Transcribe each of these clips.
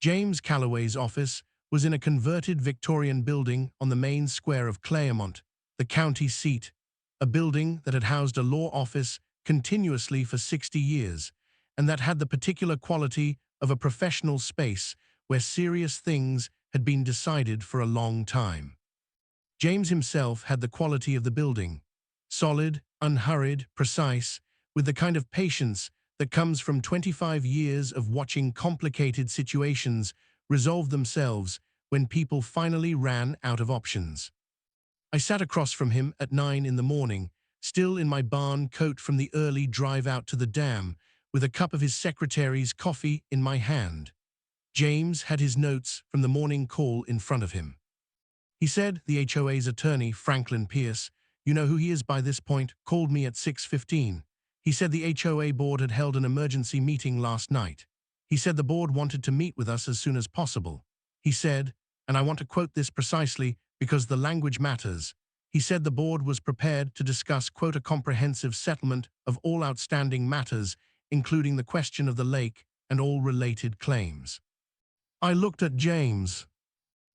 James Calloway's office was in a converted Victorian building on the main square of Claremont, the county seat, a building that had housed a law office continuously for 60 years, and that had the particular quality of a professional space where serious things had been decided for a long time. James himself had the quality of the building, solid, unhurried, precise, with the kind of patience that comes from 25 years of watching complicated situations resolve themselves when people finally ran out of options. I sat across from him at 9 in the morning, still in my barn coat from the early drive out to the dam, with a cup of his secretary's coffee in my hand. James had his notes from the morning call in front of him. He said the HOA's attorney, Franklin Pierce, you know who he is by this point, called me at 6:15. He said the HOA board had held an emergency meeting last night. He said the board wanted to meet with us as soon as possible. He said, and I want to quote this precisely because the language matters, he said the board was prepared to discuss, quote, a comprehensive settlement of all outstanding matters, including the question of the lake and all related claims. I looked at James.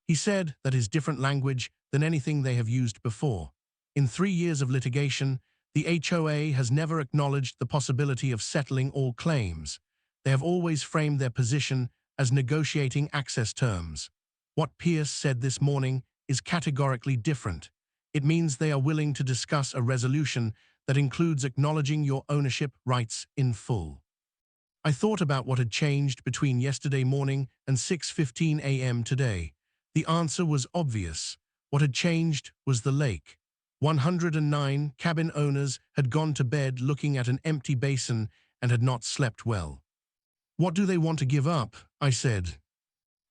He said that is different language than anything they have used before. In 3 years of litigation, the HOA has never acknowledged the possibility of settling all claims. They have always framed their position as negotiating access terms. What Pierce said this morning is categorically different. It means they are willing to discuss a resolution that includes acknowledging your ownership rights in full. I thought about what had changed between yesterday morning and 6:15 a.m. today. The answer was obvious. What had changed was the lake. 109 cabin owners had gone to bed looking at an empty basin and had not slept well. What do they want to give up? I said.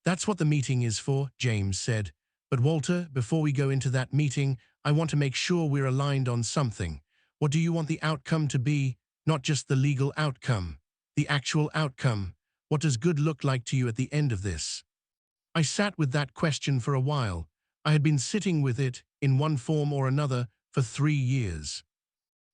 That's what the meeting is for, James said. But Walter, before we go into that meeting, I want to make sure we're aligned on something. What do you want the outcome to be? Not just the legal outcome. The actual outcome. What does good look like to you at the end of this? I sat with that question for a while. I had been sitting with it, in one form or another, for 3 years.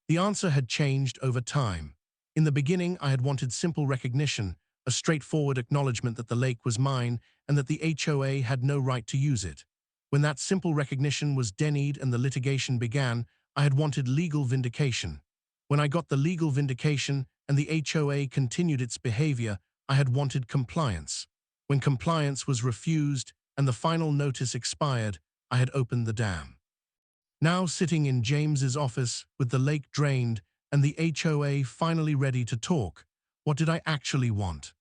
The answer had changed over time. In the beginning, I had wanted simple recognition, a straightforward acknowledgement that the lake was mine and that the HOA had no right to use it. When that simple recognition was denied and the litigation began, I had wanted legal vindication. When I got the legal vindication and the HOA continued its behavior, I had wanted compliance. When compliance was refused and the final notice expired, I had opened the dam. Now sitting in James's office with the lake drained and the HOA finally ready to talk, what did I actually want?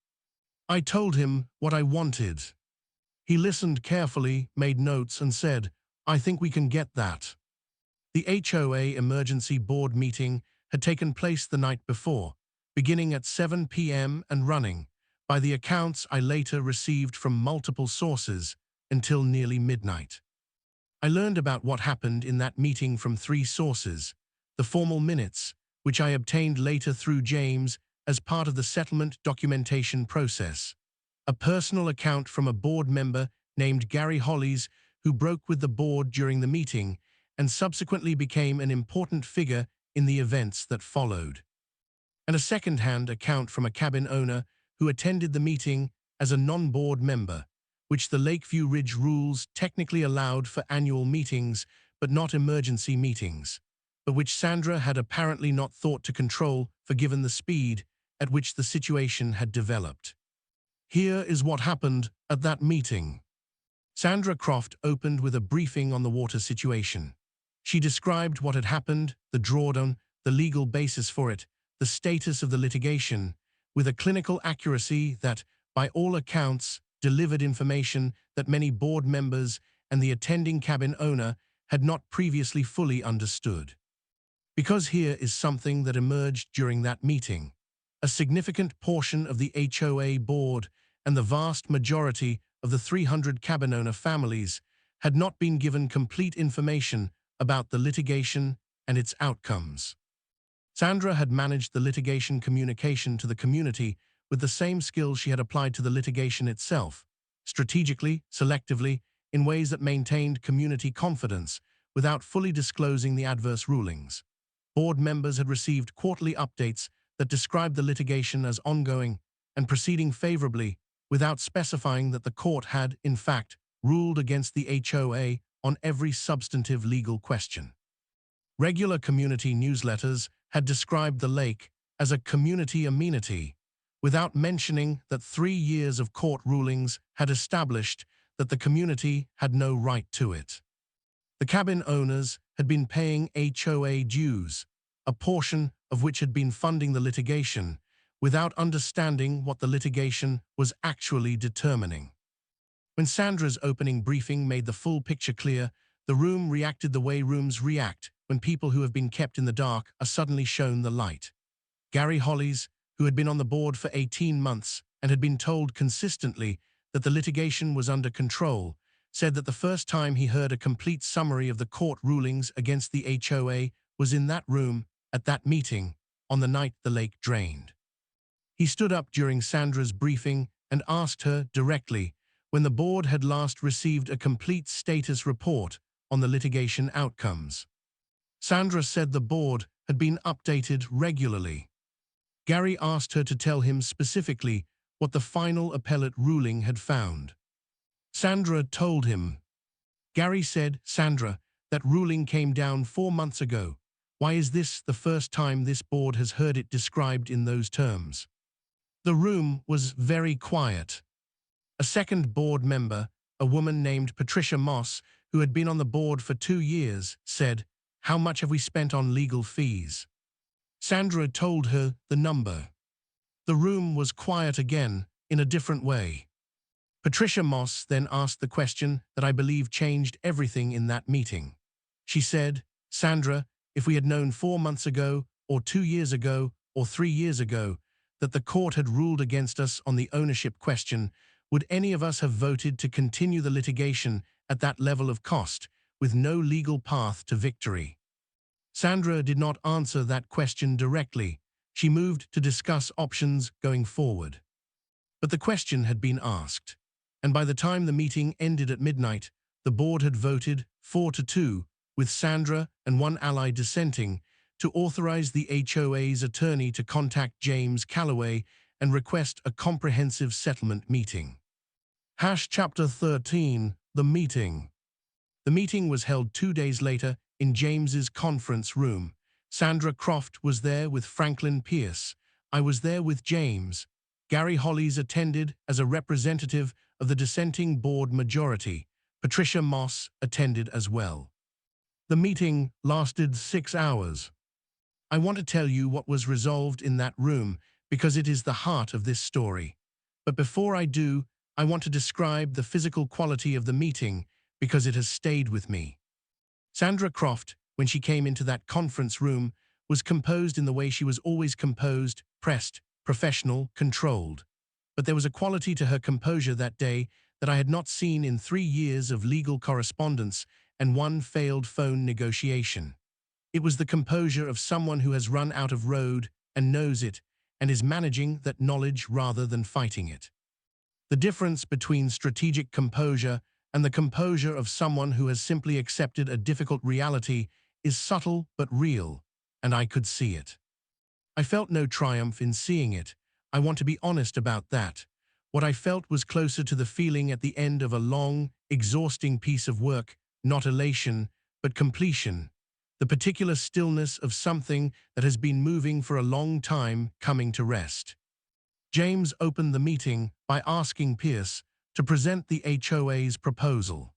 I told him what I wanted. He listened carefully, made notes, and said, I think we can get that. The HOA emergency board meeting had taken place the night before, beginning at 7 p.m. and running, by the accounts I later received from multiple sources, until nearly midnight. I learned about what happened in that meeting from 3 sources: the formal minutes, which I obtained later through James as part of the settlement documentation process, a personal account from a board member named Gary Hollies who broke with the board during the meeting and subsequently became an important figure in the events that followed, and a second-hand account from a cabin owner who attended the meeting as a non-board member, which the Lakeview Ridge rules technically allowed for annual meetings but not emergency meetings, but which Sandra had apparently not thought to control given the speed at which the situation had developed. Here is what happened at that meeting. Sandra Croft opened with a briefing on the water situation. She described what had happened, the drawdown, the legal basis for it, the status of the litigation, with a clinical accuracy that, by all accounts, delivered information that many board members and the attending cabin owner had not previously fully understood. Because here is something that emerged during that meeting. A significant portion of the HOA board and the vast majority of the 300 cabin owner families had not been given complete information about the litigation and its outcomes. Sandra had managed the litigation communication to the community with the same skills she had applied to the litigation itself, strategically, selectively, in ways that maintained community confidence without fully disclosing the adverse rulings. Board members had received quarterly updates that described the litigation as ongoing and proceeding favorably, without specifying that the court had, in fact, ruled against the HOA on every substantive legal question. Regular community newsletters had described the lake as a community amenity, without mentioning that 3 years of court rulings had established that the community had no right to it. The cabin owners had been paying HOA dues, a portion of which had been funding the litigation, without understanding what the litigation was actually determining. When Sandra's opening briefing made the full picture clear, the room reacted the way rooms react when people who have been kept in the dark are suddenly shown the light. Gary Hollies, who had been on the board for 18 months and had been told consistently that the litigation was under control, said that the first time he heard a complete summary of the court rulings against the HOA was in that room, at that meeting, on the night the lake drained. He stood up during Sandra's briefing and asked her directly when the board had last received a complete status report on the litigation outcomes. Sandra said the board had been updated regularly. Gary asked her to tell him specifically what the final appellate ruling had found. Sandra told him. Gary said, "Sandra, that ruling came down 4 months ago. Why is this the first time this board has heard it described in those terms?" The room was very quiet. A second board member, a woman named Patricia Moss, who had been on the board for 2 years, said, "How much have we spent on legal fees?" Sandra told her the number. The room was quiet again, in a different way. Patricia Moss then asked the question that I believe changed everything in that meeting. She said, "Sandra, if we had known 4 months ago, or 2 years ago, or 3 years ago, that the court had ruled against us on the ownership question, would any of us have voted to continue the litigation at that level of cost, with no legal path to victory?" Sandra did not answer that question directly. She moved to discuss options going forward. But the question had been asked, and by the time the meeting ended at midnight, the board had voted 4-2, with Sandra and one ally dissenting, to authorize the HOA's attorney to contact James Calloway and request a comprehensive settlement meeting. Chapter 13, The Meeting. The meeting was held 2 days later in James's conference room. Sandra Croft was there with Franklin Pierce. I was there with James. Gary Hollies attended as a representative of the dissenting board majority. Patricia Moss attended as well. The meeting lasted 6 hours. I want to tell you what was resolved in that room because it is the heart of this story. But before I do, I want to describe the physical quality of the meeting because it has stayed with me. Sandra Croft, when she came into that conference room, was composed in the way she was always composed, pressed, professional, controlled. But there was a quality to her composure that day that I had not seen in 3 years of legal correspondence and 1 failed phone negotiation. It was the composure of someone who has run out of road and knows it and is managing that knowledge rather than fighting it. The difference between strategic composure and the composure of someone who has simply accepted a difficult reality is subtle but real, and I could see it. I felt no triumph in seeing it. I want to be honest about that. What I felt was closer to the feeling at the end of a long, exhausting piece of work, not elation, but completion. The particular stillness of something that has been moving for a long time coming to rest. James opened the meeting by asking Pierce to present the HOA's proposal.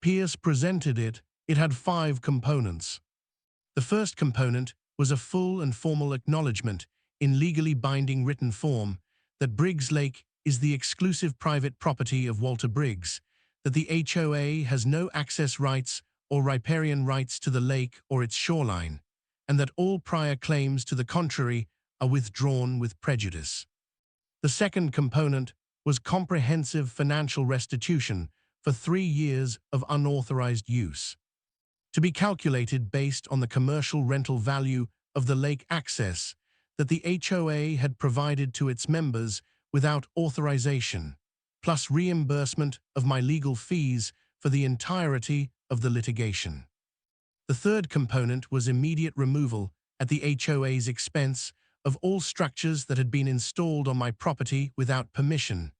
Pierce presented it. It had 5 components. The first component was a full and formal acknowledgement, in legally binding written form, that Briggs Lake is the exclusive private property of Walter Briggs, that the HOA has no access rights or riparian rights to the lake or its shoreline, and that all prior claims to the contrary are withdrawn with prejudice. The second component was comprehensive financial restitution for 3 years of unauthorized use, to be calculated based on the commercial rental value of the lake access that the HOA had provided to its members without authorization, plus reimbursement of my legal fees for the entirety of the litigation. The third component was immediate removal at the HOA's expense of all structures that had been installed on my property without permission,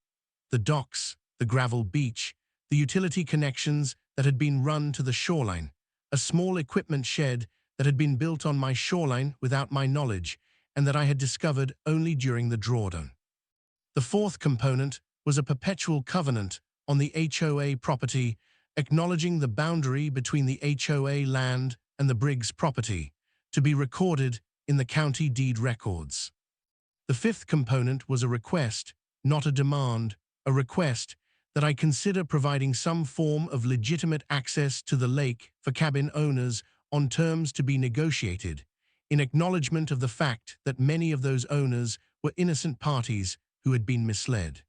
the docks, the gravel beach, the utility connections that had been run to the shoreline, a small equipment shed that had been built on my shoreline without my knowledge, and that I had discovered only during the drawdown. The fourth component was a perpetual covenant on the HOA property, acknowledging the boundary between the HOA land and the Briggs property, to be recorded in the county deed records. The fifth component was a request, not a demand, a request that I consider providing some form of legitimate access to the lake for cabin owners on terms to be negotiated, in acknowledgement of the fact that many of those owners were innocent parties who had been misled.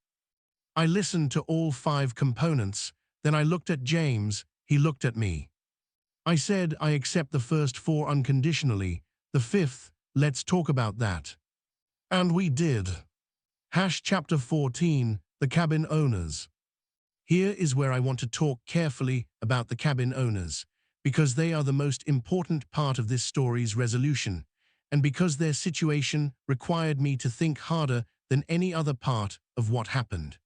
I listened to all five components, then I looked at James, he looked at me. I said, I accept the first four unconditionally, the fifth, let's talk about that. And we did. Chapter 14, the cabin owners. Here is where I want to talk carefully about the cabin owners, because they are the most important part of this story's resolution, and because their situation required me to think harder than any other part of what happened.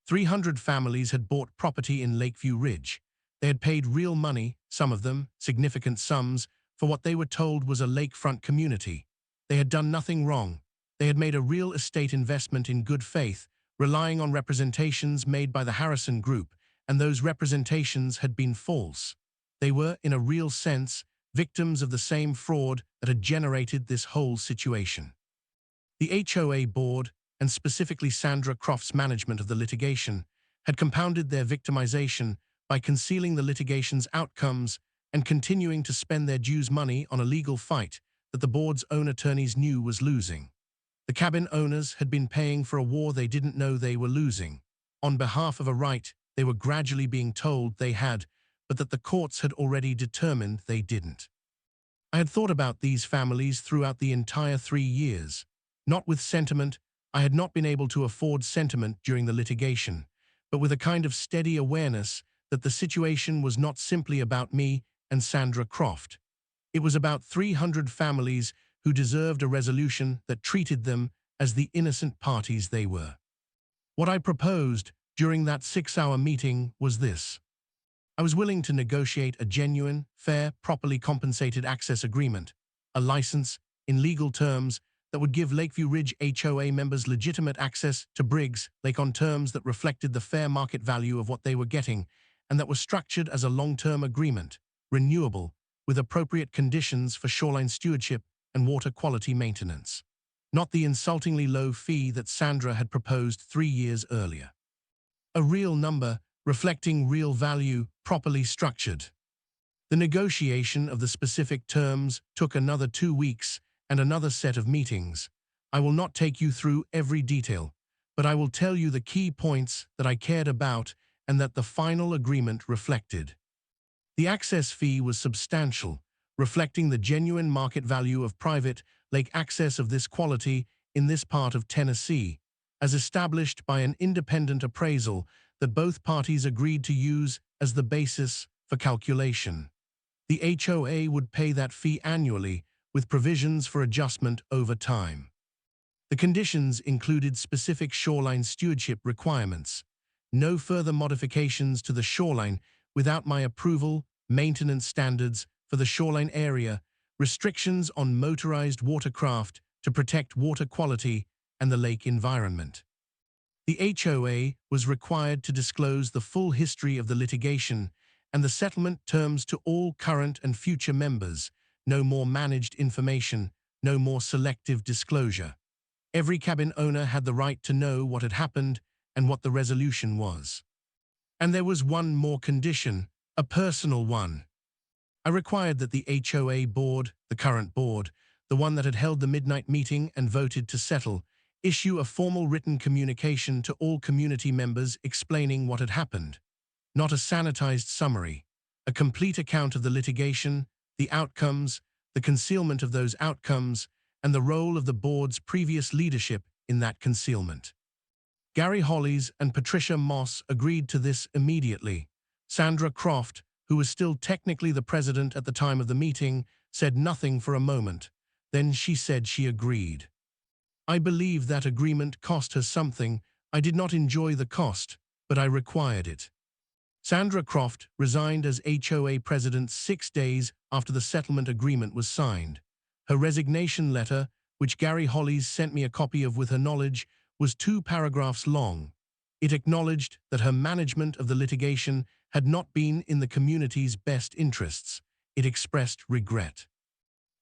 300 families had bought property in Lakeview Ridge. They had paid real money, some of them, significant sums, for what they were told was a lakefront community. They had done nothing wrong. They had made a real estate investment in good faith, relying on representations made by the Harrison Group, and those representations had been false. They were, in a real sense, victims of the same fraud that had generated this whole situation. The HOA board, and specifically Sandra Croft's management of the litigation, had compounded their victimization by concealing the litigation's outcomes and continuing to spend their dues money on a legal fight that the board's own attorneys knew was losing. The cabin owners had been paying for a war they didn't know they were losing, on behalf of a right they were gradually being told they had, but that the courts had already determined they didn't. I had thought about these families throughout the entire 3 years. Not with sentiment, I had not been able to afford sentiment during the litigation, but with a kind of steady awareness that the situation was not simply about me and Sandra Croft. It was about 300 families who deserved a resolution that treated them as the innocent parties they were. What I proposed during that 6-hour meeting was this. I was willing to negotiate a genuine, fair, properly compensated access agreement, a license, in legal terms, that would give Lakeview Ridge HOA members legitimate access to Briggs Lake on terms that reflected the fair market value of what they were getting, and that was structured as a long-term agreement, renewable, with appropriate conditions for shoreline stewardship and water quality maintenance. Not the insultingly low fee that Sandra had proposed 3 years earlier. A real number, reflecting real value, properly structured. The negotiation of the specific terms took another 2 weeks and another set of meetings. I will not take you through every detail, but I will tell you the key points that I cared about and that the final agreement reflected. The access fee was substantial, reflecting the genuine market value of private lake access of this quality in this part of Tennessee, as established by an independent appraisal that both parties agreed to use as the basis for calculation. The HOA would pay that fee annually, with provisions for adjustment over time. The conditions included specific shoreline stewardship requirements, no further modifications to the shoreline without my approval, maintenance standards for the shoreline area, restrictions on motorized watercraft to protect water quality and the lake environment. The HOA was required to disclose the full history of the litigation and the settlement terms to all current and future members. No more managed information, no more selective disclosure. Every cabin owner had the right to know what had happened and what the resolution was. And there was one more condition, a personal one. I required that the HOA board, the current board, the one that had held the midnight meeting and voted to settle, issue a formal written communication to all community members explaining what had happened. Not a sanitized summary, a complete account of the litigation, the outcomes, the concealment of those outcomes, and the role of the board's previous leadership in that concealment. Gary Hollies and Patricia Moss agreed to this immediately. Sandra Croft, who was still technically the president at the time of the meeting, said nothing for a moment. Then she said she agreed. I believe that agreement cost her something, I did not enjoy the cost, but I required it. Sandra Croft resigned as HOA president 6 days after the settlement agreement was signed. Her resignation letter, which Gary Hollies sent me a copy of with her knowledge, was 2 paragraphs long. It acknowledged that her management of the litigation had not been in the community's best interests. It expressed regret.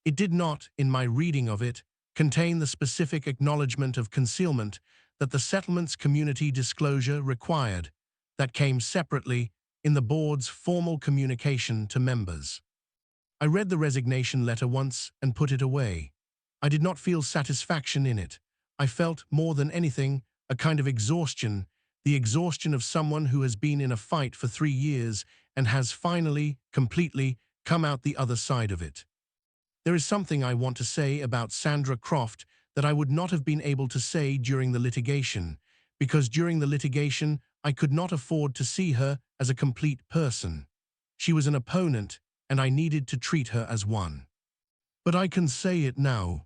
It did not, in my reading of it, contain the specific acknowledgement of concealment that the settlement's community disclosure required, that came separately in the board's formal communication to members. I read the resignation letter once and put it away. I did not feel satisfaction in it. I felt, more than anything, a kind of exhaustion, the exhaustion of someone who has been in a fight for 3 years and has finally, completely, come out the other side of it. There is something I want to say about Sandra Croft that I would not have been able to say during the litigation, because during the litigation I could not afford to see her as a complete person. She was an opponent, and I needed to treat her as one. But I can say it now.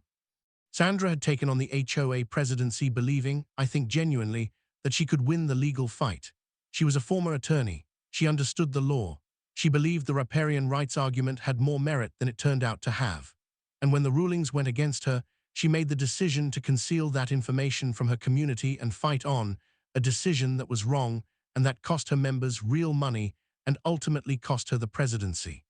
Sandra had taken on the HOA presidency believing, I think genuinely, that she could win the legal fight. She was a former attorney. She understood the law. She believed the riparian rights argument had more merit than it turned out to have. And when the rulings went against her, she made the decision to conceal that information from her community and fight on, a decision that was wrong and that cost her members real money and ultimately cost her the presidency.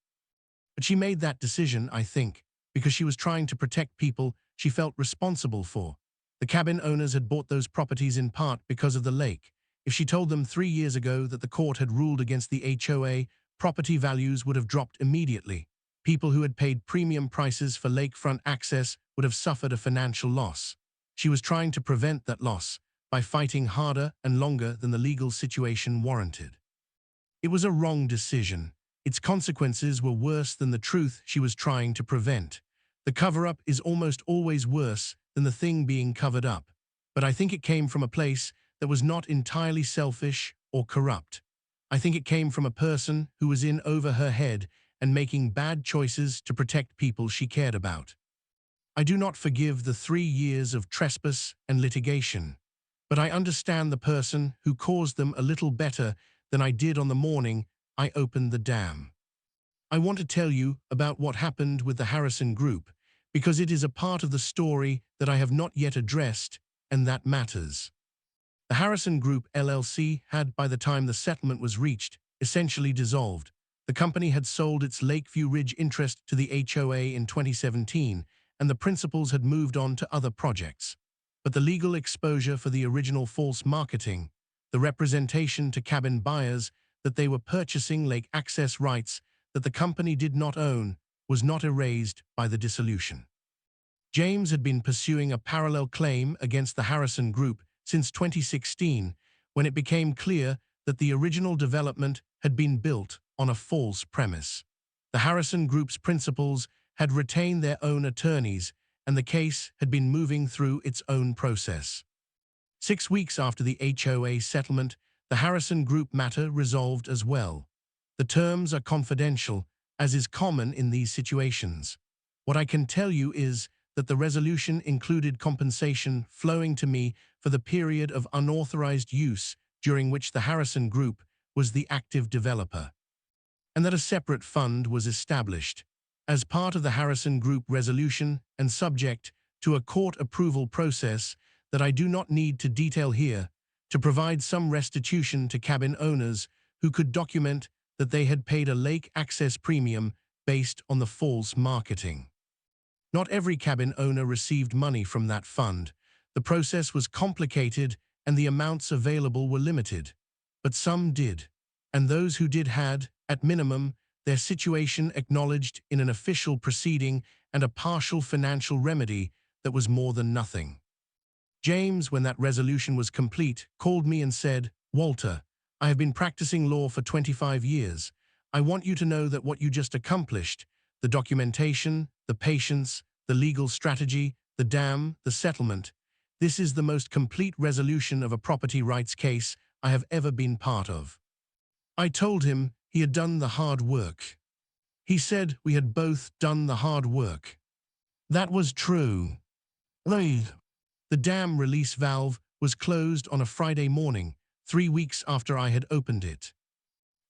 But she made that decision, I think, because she was trying to protect people she felt responsible for. The cabin owners had bought those properties in part because of the lake. If she told them 3 years ago that the court had ruled against the HOA, property values would have dropped immediately. People who had paid premium prices for lakefront access would have suffered a financial loss. She was trying to prevent that loss by fighting harder and longer than the legal situation warranted. It was a wrong decision. Its consequences were worse than the truth she was trying to prevent. The cover-up is almost always worse than the thing being covered up, but I think it came from a place that was not entirely selfish or corrupt. I think it came from a person who was in over her head and making bad choices to protect people she cared about. I do not forgive the 3 years of trespass and litigation, but I understand the person who caused them a little better than I did on the morning I opened the dam. I want to tell you about what happened with the Harrison Group, because it is a part of the story that I have not yet addressed, and that matters. The Harrison Group LLC had, by the time the settlement was reached, essentially dissolved. The company had sold its Lakeview Ridge interest to the HOA in 2017, and the principals had moved on to other projects. But the legal exposure for the original false marketing, the representation to cabin buyers that they were purchasing lake access rights that the company did not own, was not erased by the dissolution. James had been pursuing a parallel claim against the Harrison Group since 2016, when it became clear that the original development had been built on a false premise. The Harrison Group's principals had retained their own attorneys, and the case had been moving through its own process. 6 weeks after the HOA settlement, the Harrison Group matter resolved as well. The terms are confidential, as is common in these situations. What I can tell you is that the resolution included compensation flowing to me for the period of unauthorized use during which the Harrison Group was the active developer, and that a separate fund was established. As part of the Harrison Group resolution and subject to a court approval process that I do not need to detail here, to provide some restitution to cabin owners who could document that they had paid a lake access premium based on the false marketing. Not every cabin owner received money from that fund. The process was complicated and the amounts available were limited. But some did, and those who did had, at minimum, their situation acknowledged in an official proceeding and a partial financial remedy that was more than nothing. James, when that resolution was complete, called me and said, "Walter, I have been practicing law for 25 years. I want you to know that what you just accomplished, the documentation, the patience, the legal strategy, the dam, the settlement, this is the most complete resolution of a property rights case I have ever been part of." I told him he had done the hard work. He said we had both done the hard work. That was true. The dam release valve was closed on a Friday morning, 3 weeks after I had opened it.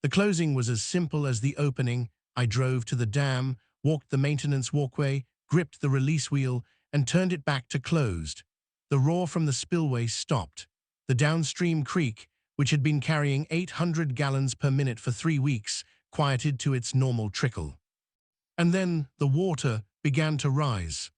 The closing was as simple as the opening. I drove to the dam, walked the maintenance walkway, gripped the release wheel, and turned it back to closed. The roar from the spillway stopped. The downstream creek, which had been carrying 800 gallons per minute for 3 weeks, quieted to its normal trickle. And then the water began to rise.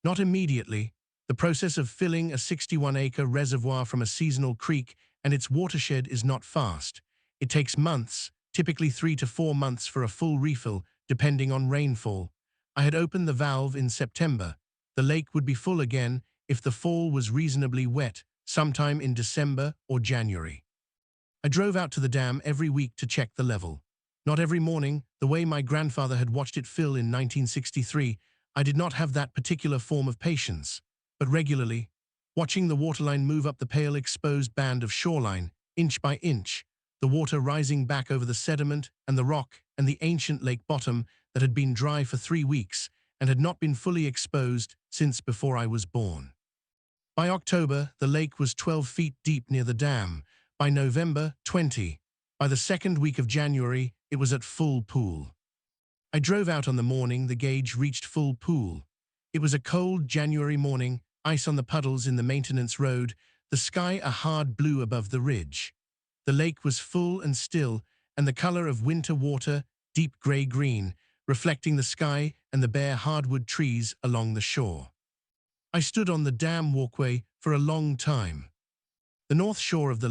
Not immediately. The process of filling a 61-acre reservoir from a seasonal creek and its watershed is not fast. It takes months, typically 3 to 4 months for a full refill, depending on rainfall. I had opened the valve in September. The lake would be full again if the fall was reasonably wet, sometime in December or January. I drove out to the dam every week to check the level. Not every morning, the way my grandfather had watched it fill in 1963, I did not have that particular form of patience, but regularly, watching the waterline move up the pale exposed band of shoreline, inch by inch, the water rising back over the sediment and the rock and the ancient lake bottom that had been dry for 3 weeks and had not been fully exposed since before I was born. By October, the lake was 12 feet deep near the dam. By November, 20. By the second week of January, it was at full pool. I drove out on the morning the gauge reached full pool. It was a cold January morning, ice on the puddles in the maintenance road, the sky a hard blue above the ridge. The lake was full and still, and the color of winter water, deep gray-green, reflecting the sky and the bare hardwood trees along the shore. I stood on the dam walkway for a long time. The north shore of the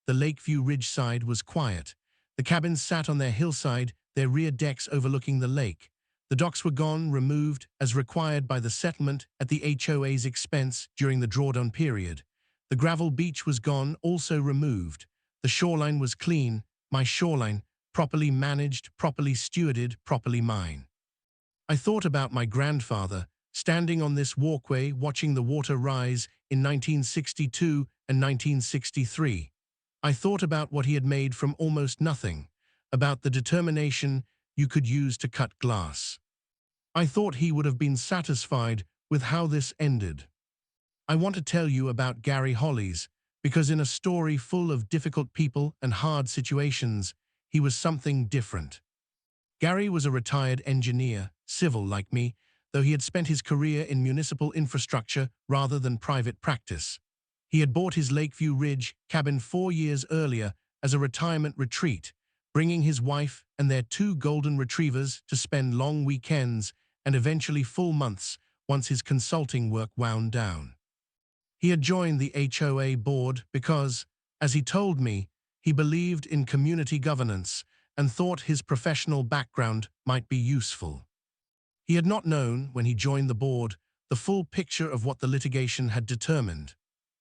Lakeview Ridge side, was quiet. The cabins sat on their hillside, their rear decks overlooking the lake. The docks were gone, removed, as required by the settlement at the HOA's expense during the drawdown period. The gravel beach was gone, also removed. The shoreline was clean, my shoreline, properly managed, properly stewarded, properly mine. I thought about my grandfather, standing on this walkway watching the water rise in 1962 and 1963. I thought about what he had made from almost nothing, about the determination you could use to cut glass. I thought he would have been satisfied with how this ended. I want to tell you about Gary Hollies, because in a story full of difficult people and hard situations, he was something different. Gary was a retired engineer, civil like me, though he had spent his career in municipal infrastructure rather than private practice. He had bought his Lakeview Ridge cabin 4 years earlier as a retirement retreat, bringing his wife and their 2 golden retrievers to spend long weekends and eventually full months once his consulting work wound down. He had joined the HOA board because, as he told me, he believed in community governance and thought his professional background might be useful. He had not known, when he joined the board, the full picture of what the litigation had determined.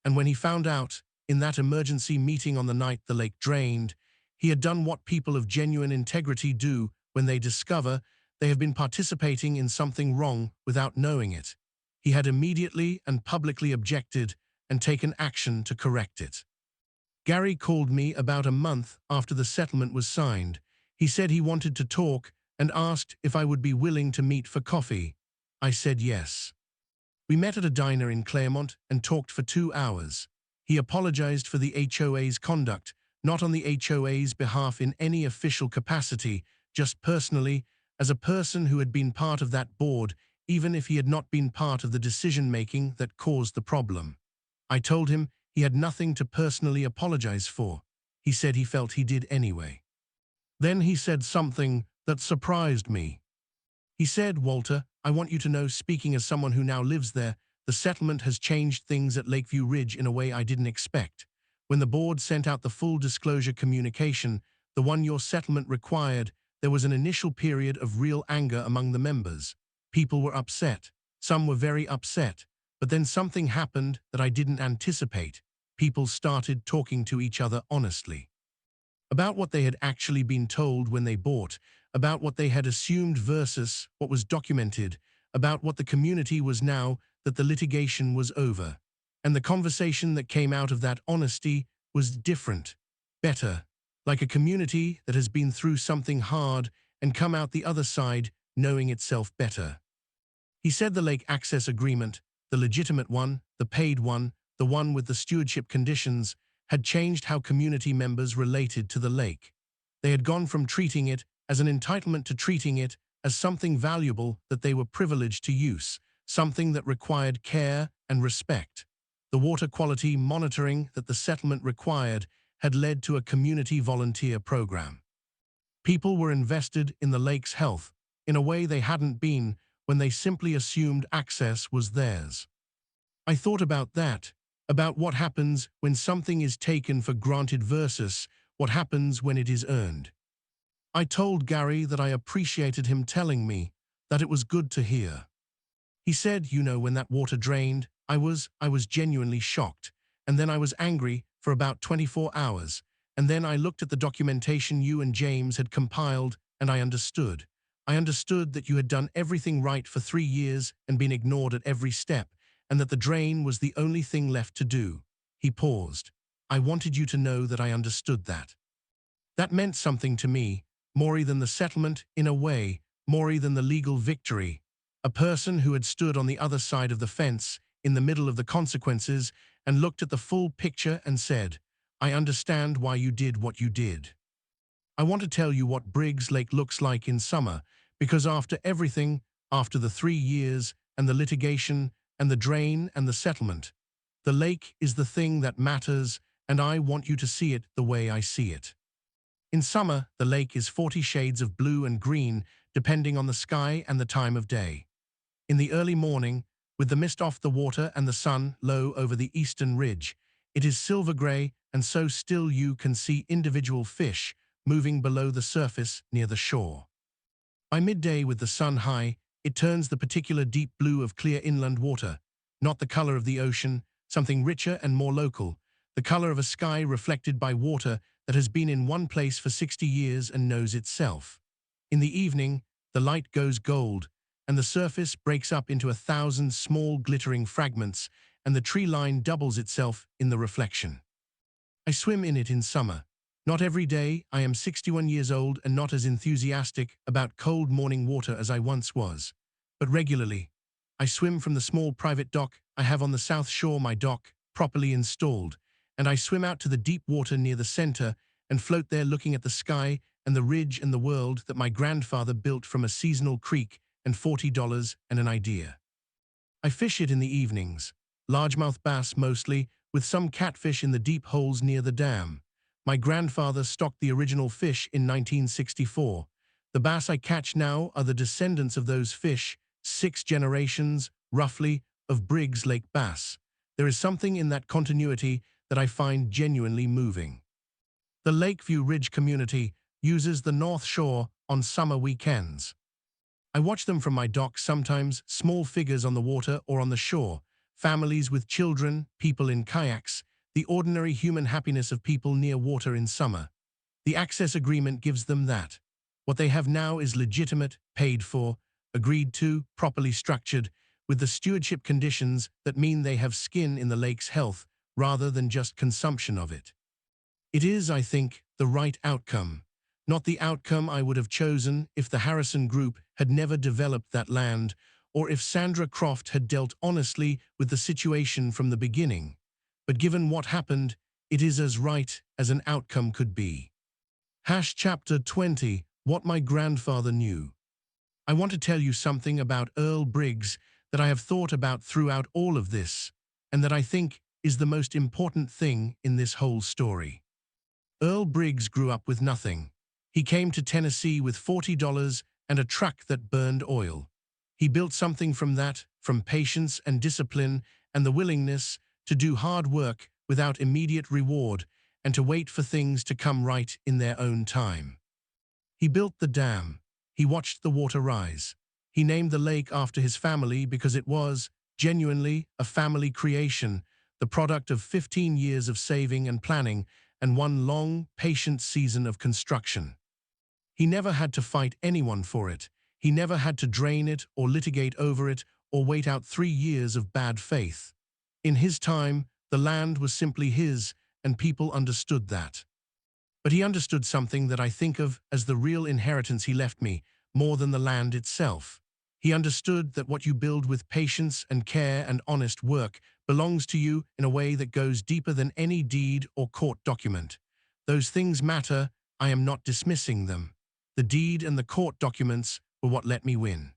And when he found out, in that emergency meeting on the night the lake drained, he had done what people of genuine integrity do when they discover they have been participating in something wrong without knowing it. He had immediately and publicly objected and taken action to correct it. Gary called me about a month after the settlement was signed. He said he wanted to talk and asked if I would be willing to meet for coffee. I said yes. We met at a diner in Claremont and talked for 2 hours. He apologized for the HOA's conduct, not on the HOA's behalf in any official capacity, just personally, as a person who had been part of that board, even if he had not been part of the decision-making that caused the problem. I told him he had nothing to personally apologize for. He said he felt he did anyway. Then he said something that surprised me. He said, "Walter, I want you to know, speaking as someone who now lives there, the settlement has changed things at Lakeview Ridge in a way I didn't expect. When the board sent out the full disclosure communication, the one your settlement required, there was an initial period of real anger among the members. People were upset. Some were very upset. But then something happened that I didn't anticipate. People started talking to each other honestly. About what they had actually been told when they bought, about what they had assumed versus what was documented, about what the community was now that the litigation was over. And the conversation that came out of that honesty was different, better, like a community that has been through something hard and come out the other side knowing itself better." He said the lake access agreement, the legitimate one, the paid one, the one with the stewardship conditions, had changed how community members related to the lake. They had gone from treating it as an entitlement to treating it as something valuable that they were privileged to use, something that required care and respect. The water quality monitoring that the settlement required had led to a community volunteer program. People were invested in the lake's health in a way they hadn't been when they simply assumed access was theirs. I thought about that, about what happens when something is taken for granted versus what happens when it is earned. I told Gary that I appreciated him telling me that it was good to hear. He said, when that water drained, I was genuinely shocked, and then I was angry for about 24 hours, and then I looked at the documentation you and James had compiled, and I understood. I understood that you had done everything right for 3 years and been ignored at every step, and that the drain was the only thing left to do. He paused. I wanted you to know that I understood that. That meant something to me, more than the settlement, in a way, more than the legal victory. A person who had stood on the other side of the fence, in the middle of the consequences, and looked at the full picture and said, I understand why you did what you did. I want to tell you what Briggs Lake looks like in summer, because after everything, after the 3 years, and the litigation, and the drain, and the settlement, the lake is the thing that matters, and I want you to see it the way I see it. In summer, the lake is 40 shades of blue and green, depending on the sky and the time of day. In the early morning, with the mist off the water and the sun low over the eastern ridge, it is silver gray, and so still you can see individual fish moving below the surface near the shore. By midday, with the sun high, it turns the particular deep blue of clear inland water, not the color of the ocean, something richer and more local, the color of a sky reflected by water that has been in one place for 60 years and knows itself. In the evening, the light goes gold, and the surface breaks up into 1,000 small glittering fragments, and the tree line doubles itself in the reflection. I swim in it in summer. Not every day. I am 61 years old and not as enthusiastic about cold morning water as I once was. But regularly, I swim from the small private dock I have on the south shore, my dock, properly installed, and I swim out to the deep water near the center and float there looking at the sky and the ridge and the world that my grandfather built from a seasonal creek and $40 and an idea. I fish it in the evenings, largemouth bass mostly, with some catfish in the deep holes near the dam. My grandfather stocked the original fish in 1964. The bass I catch now are the descendants of those fish, 6 generations, roughly, of Briggs Lake bass. There is something in that continuity that I find genuinely moving. The Lakeview Ridge community uses the North Shore on summer weekends. I watch them from my dock, sometimes small figures on the water or on the shore, families with children, people in kayaks, the ordinary human happiness of people near water in summer. The access agreement gives them that. What they have now is legitimate, paid for, agreed to, properly structured, with the stewardship conditions that mean they have skin in the lake's health rather than just consumption of it. It is, I think, the right outcome, not the outcome I would have chosen if the Harrison Group had never developed that land, or if Sandra Croft had dealt honestly with the situation from the beginning. But given what happened, it is as right as an outcome could be. Chapter 20, What My Grandfather Knew. I want to tell you something about Earl Briggs that I have thought about throughout all of this, and that I think is the most important thing in this whole story. Earl Briggs grew up with nothing. He came to Tennessee with $40 and a truck that burned oil. He built something from that, from patience and discipline and the willingness to do hard work without immediate reward and to wait for things to come right in their own time. He built the dam. He watched the water rise. He named the lake after his family because it was, genuinely, a family creation, the product of 15 years of saving and planning and one long, patient season of construction. He never had to fight anyone for it. He never had to drain it or litigate over it or wait out 3 years of bad faith. In his time, the land was simply his, and people understood that. But he understood something that I think of as the real inheritance he left me, more than the land itself. He understood that what you build with patience and care and honest work belongs to you in a way that goes deeper than any deed or court document. Those things matter, I am not dismissing them. The deed and the court documents were what let me win.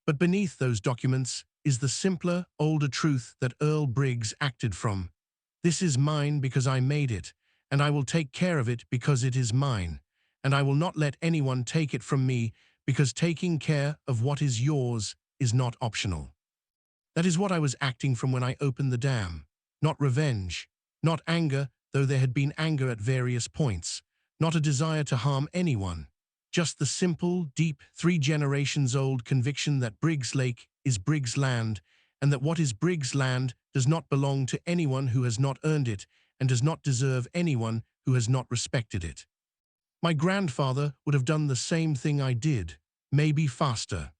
But beneath those documents is the simpler, older truth that Earl Briggs acted from. This is mine because I made it, and I will take care of it because it is mine, and I will not let anyone take it from me because taking care of what is yours is not optional. That is what I was acting from when I opened the dam. Not revenge, not anger, though there had been anger at various points, not a desire to harm anyone, just the simple, deep, 3 generations-old conviction that Briggs Lake is Briggs land, and that what is Briggs land does not belong to anyone who has not earned it and does not deserve anyone who has not respected it. My grandfather would have done the same thing I did, maybe faster.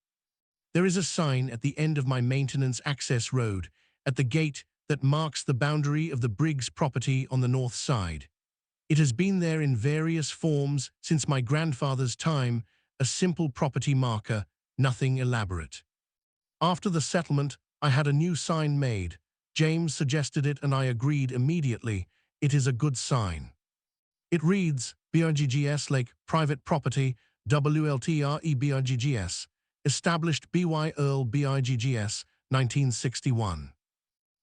There is a sign at the end of my maintenance access road, at the gate that marks the boundary of the Briggs property on the north side. It has been there in various forms since my grandfather's time, a simple property marker, nothing elaborate. After the settlement, I had a new sign made. James suggested it and I agreed immediately. It is a good sign. It reads, BRGGS Lake, private property, WLTRE BRGGS, established BY Earl BRGGS, 1961.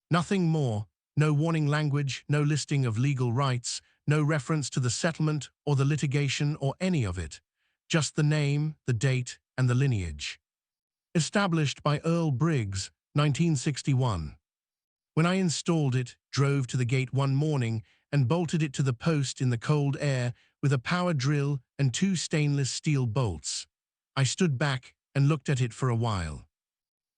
Nothing more, no warning language, no listing of legal rights, no reference to the settlement or the litigation or any of it. Just the name, the date, and the lineage. Established by Earl Briggs, 1961. When I installed it, drove to the gate one morning and bolted it to the post in the cold air with a power drill and 2 stainless steel bolts. I stood back and looked at it for a while.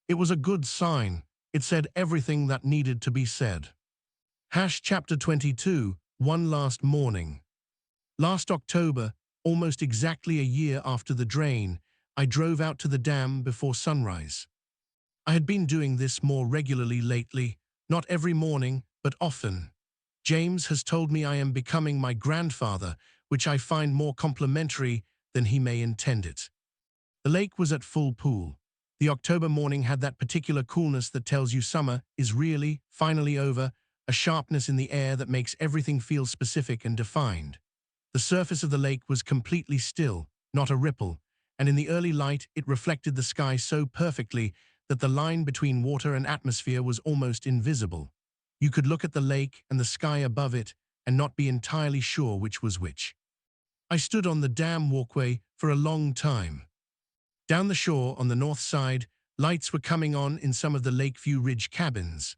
It was a good sign. It said everything that needed to be said. Chapter 22, One Last Morning. Last October, almost exactly a year after the drain, I drove out to the dam before sunrise. I had been doing this more regularly lately, not every morning, but often. James has told me I am becoming my grandfather, which I find more complimentary than he may intend it. The lake was at full pool. The October morning had that particular coolness that tells you summer is really, finally over, a sharpness in the air that makes everything feel specific and defined. The surface of the lake was completely still, not a ripple, and in the early light it reflected the sky so perfectly that the line between water and atmosphere was almost invisible. You could look at the lake and the sky above it and not be entirely sure which was which. I stood on the dam walkway for a long time. Down the shore on the north side, lights were coming on in some of the Lakeview Ridge cabins.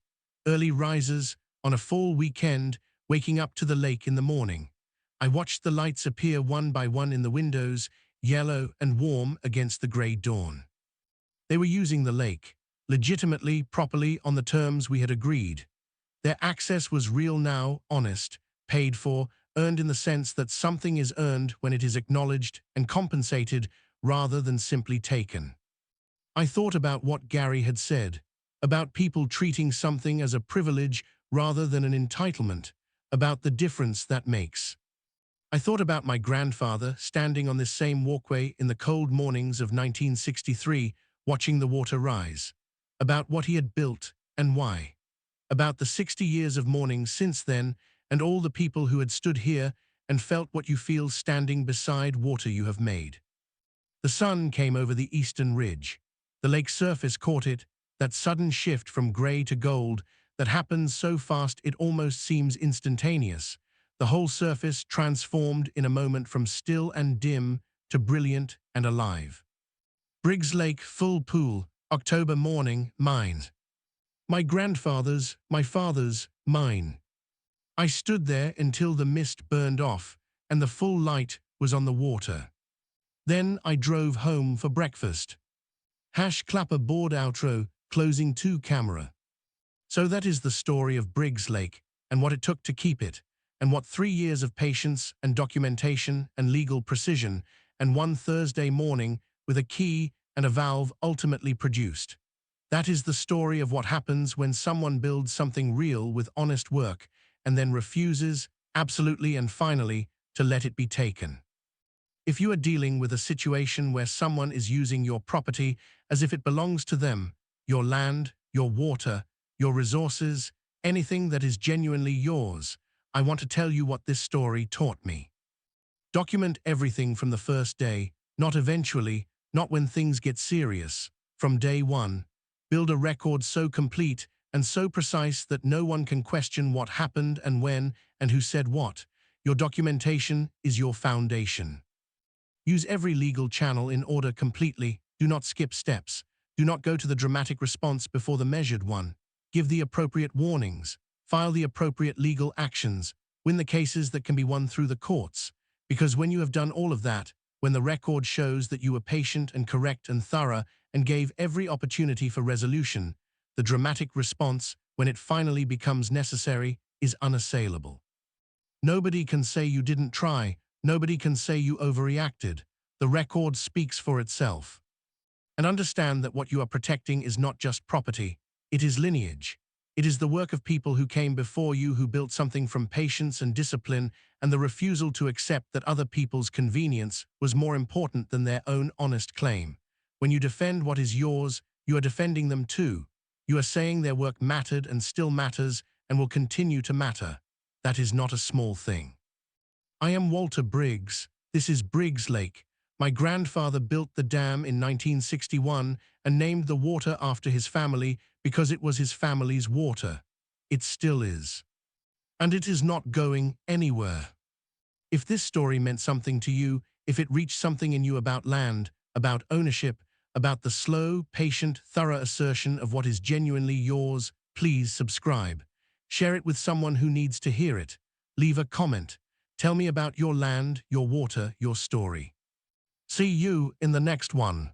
Early risers, on a fall weekend, waking up to the lake in the morning. I watched the lights appear one by one in the windows, yellow and warm against the gray dawn. They were using the lake, legitimately, properly, on the terms we had agreed. Their access was real now, honest, paid for, earned in the sense that something is earned when it is acknowledged and compensated rather than simply taken. I thought about what Gary had said, about people treating something as a privilege rather than an entitlement, about the difference that makes. I thought about my grandfather standing on this same walkway in the cold mornings of 1963, watching the water rise, about what he had built and why, about the 60 years of mornings since then and all the people who had stood here and felt what you feel standing beside water you have made. The sun came over the eastern ridge. The lake surface caught it, that sudden shift from gray to gold that happens so fast it almost seems instantaneous. The whole surface transformed in a moment from still and dim to brilliant and alive. Briggs Lake, full pool, October morning, mine. My grandfather's, my father's, mine. I stood there until the mist burned off and the full light was on the water. Then I drove home for breakfast. Clapper board outro, closing 2 camera. So that is the story of Briggs Lake and what it took to keep it, and what 3 years of patience and documentation and legal precision and one Thursday morning with a key and a valve ultimately produced. That is the story of what happens when someone builds something real with honest work and then refuses, absolutely and finally, to let it be taken. If you are dealing with a situation where someone is using your property as if it belongs to them, your land, your water, your resources, anything that is genuinely yours, I want to tell you what this story taught me. Document everything from the first day, not eventually, not when things get serious. From day one, build a record so complete and so precise that no one can question what happened and when and who said what. Your documentation is your foundation. Use every legal channel in order completely. Do not skip steps. Do not go to the dramatic response before the measured one. Give the appropriate warnings. File the appropriate legal actions. Win the cases that can be won through the courts. Because when you have done all of that, when the record shows that you were patient and correct and thorough and gave every opportunity for resolution, the dramatic response, when it finally becomes necessary, is unassailable. Nobody can say you didn't try. Nobody can say you overreacted. The record speaks for itself. And understand that what you are protecting is not just property, it is lineage. It is the work of people who came before you who built something from patience and discipline and the refusal to accept that other people's convenience was more important than their own honest claim. When you defend what is yours, you are defending them too. You are saying their work mattered and still matters and will continue to matter. That is not a small thing. I am Walter Briggs. This is Briggs Lake. My grandfather built the dam in 1961 and named the water after his family because it was his family's water. It still is. And it is not going anywhere. If this story meant something to you, if it reached something in you about land, about ownership, about the slow, patient, thorough assertion of what is genuinely yours, please subscribe. Share it with someone who needs to hear it. Leave a comment. Tell me about your land, your water, your story. See you in the next one.